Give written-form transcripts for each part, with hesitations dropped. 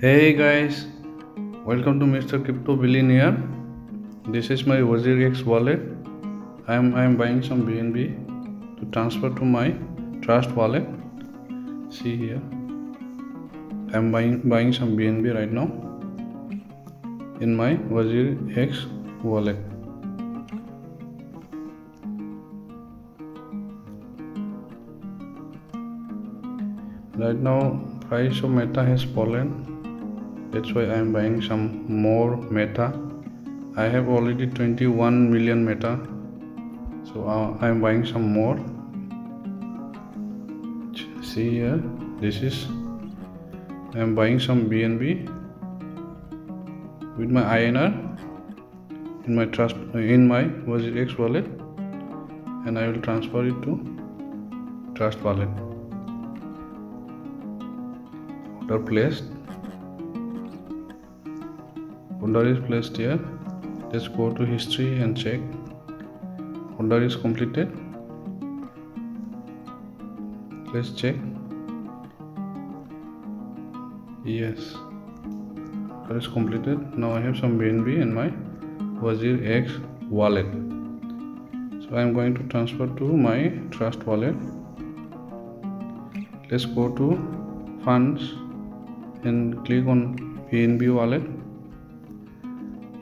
Hey guys, welcome to Mr. Crypto Billionaire. This is my wazirx wallet. I'm buying some BNB to transfer to my trust wallet. See here, I'm buying some BNB right now in my wazirx wallet. Right now, price of Meta has fallen. That's why I'm buying some more Meta. I have already 21 million Meta, so I'm buying some more. See here, this is I'm buying some BNB with my INR in my wazirx wallet, and I will transfer it to trust wallet. Order placed. Order is placed here. Let's go to history and check. Order is completed. Let's check. Yes, order is completed. Now I have some BNB in my wazirx wallet. So I am going to transfer to my trust wallet. Let's go to funds and click on BNB wallet.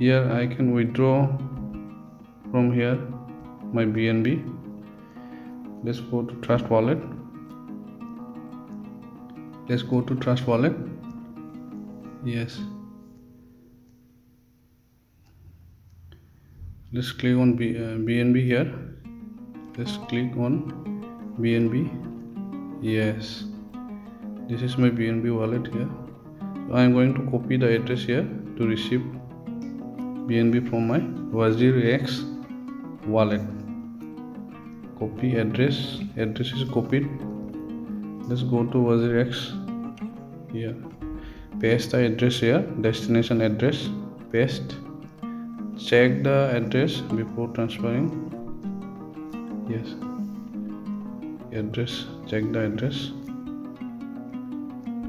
Here I can withdraw from here my BNB. Let's go to trust wallet. Let's go to trust wallet. Yes. Let's click on BNB here. Let's click on BNB. Yes. This is my BNB wallet here. So I am going to copy the address here to receive BNB from my wazirx wallet. Copy address. Address is copied. Let's go to wazirx here. Paste the address here. Destination address. Paste. Check the address before transferring. Yes. Address. Check the address.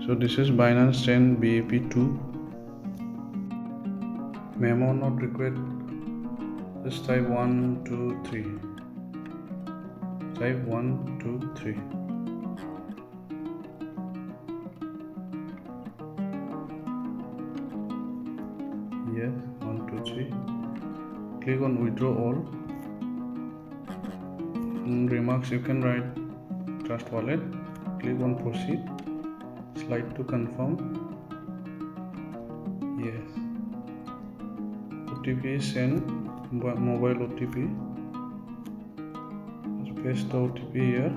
So this is Binance Chain BAP2. Memo not required. Just type 1, 2, 3. Type 1, 2, 3. Yes, 1, 2, 3. Click on withdraw all. In remarks you can write trust wallet. Click on proceed. Slide to confirm. Yes. OTP is sent. Mobile OTP. Just paste the OTP here.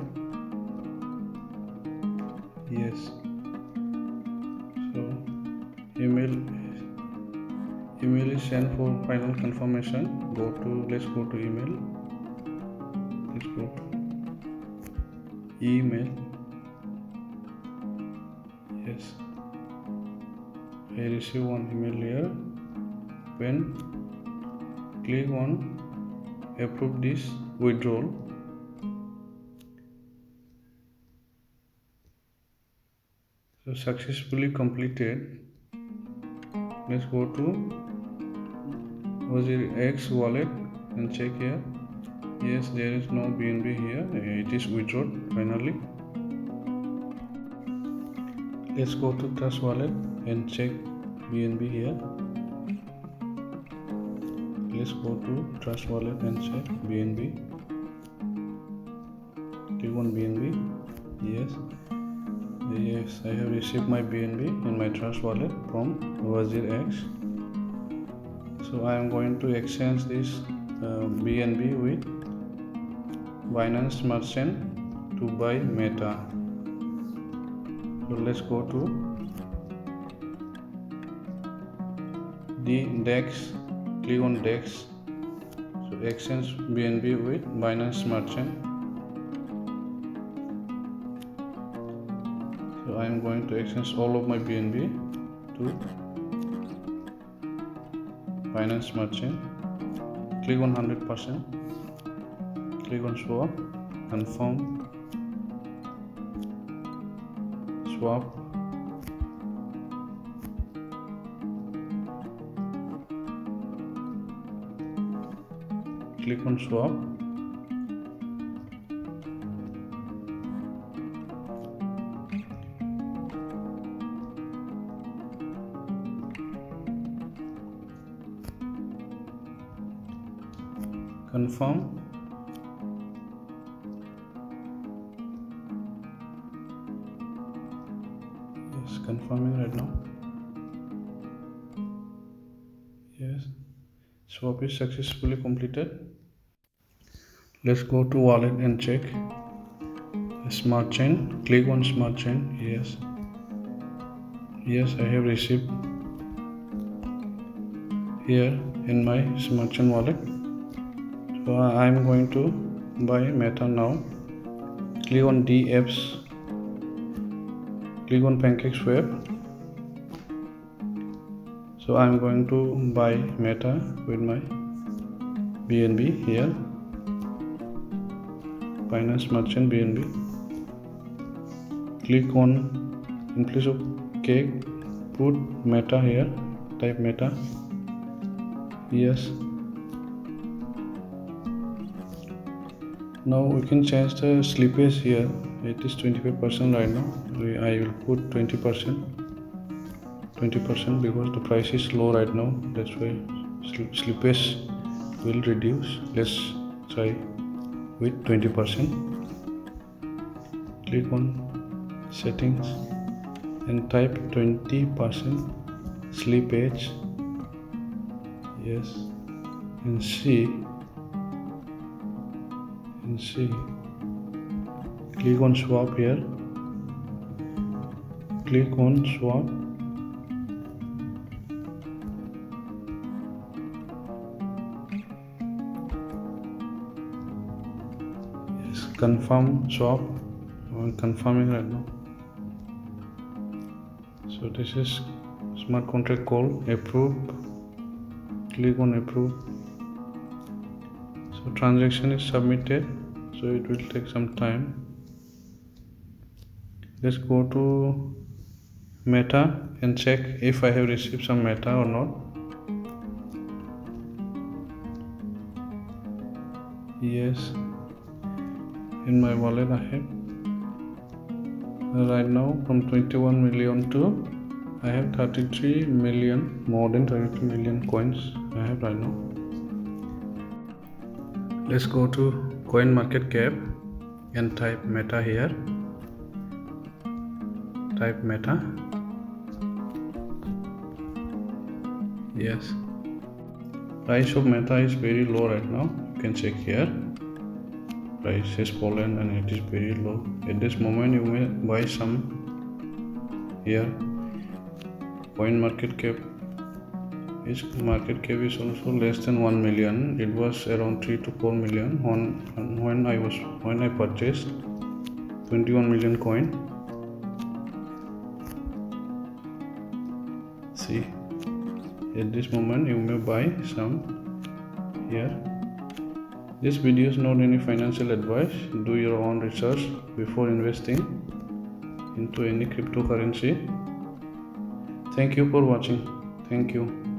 Yes. So email is sent for final confirmation. Let's go to email. Let's go to email. Yes, I receive one email here. When click on approve this withdrawal. So successfully completed. Let's go to wazirx wallet and check here. Yes, there is no BNB here. It is withdrawn finally. Let's go to trust wallet and check BNB here. Let's go to trust wallet and check BNB. Click on BNB. Yes, I have received my BNB in my trust wallet from wazirx. So I am going to exchange this BNB with Binance Merchant to buy Meta. So let's go to the DEX. Click on DEX. So exchange BNB with Binance Merchant. So I am going to exchange all of my BNB to Binance Merchant. Click on 100%. Click on swap. Confirm. Swap. click on swap. Confirm. Yes, confirming right now. Yes, swap is successfully completed. Let's go to wallet and check smart chain. Click on smart chain. Yes, I have received here in my smart chain wallet. So I am going to buy Meta now. Click on DApps. Click on Pancake Swap. So I am going to buy Meta with my BNB here. Binance Merchant BNB. Click on, in place of cake, put Meta here. Type Meta. Yes. Now we can change the slippage here. It is 25% right now. I will put 20% because the price is low right now. That's why slippage will reduce. Let's try with 20%. Click on settings and type 20% slippage. Yes, and see. Click on swap here. Click on swap. Yes, confirm swap. I'm confirming right now. So this is smart contract call. Approve. Click on approve. So transaction is submitted. So it will take some time. Let's go to Meta and check if I have received some Meta or not. Yes, in my wallet I have right now from 21 million to I have 33 million, more than 33 million coins I have right now. Let's go to coin market cap and type Meta here. Type Meta. Yes, price of Meta is very low right now. You can check here. Price has fallen and it is very low. At this moment you may buy some here. Coin market cap. Its market cap is also less than 1 million. It was around 3 to 4 million when I purchased 21 million coin. See, at this moment you may buy some here. This video is not any financial advice. Do your own research before investing into any cryptocurrency. Thank you for watching. Thank you.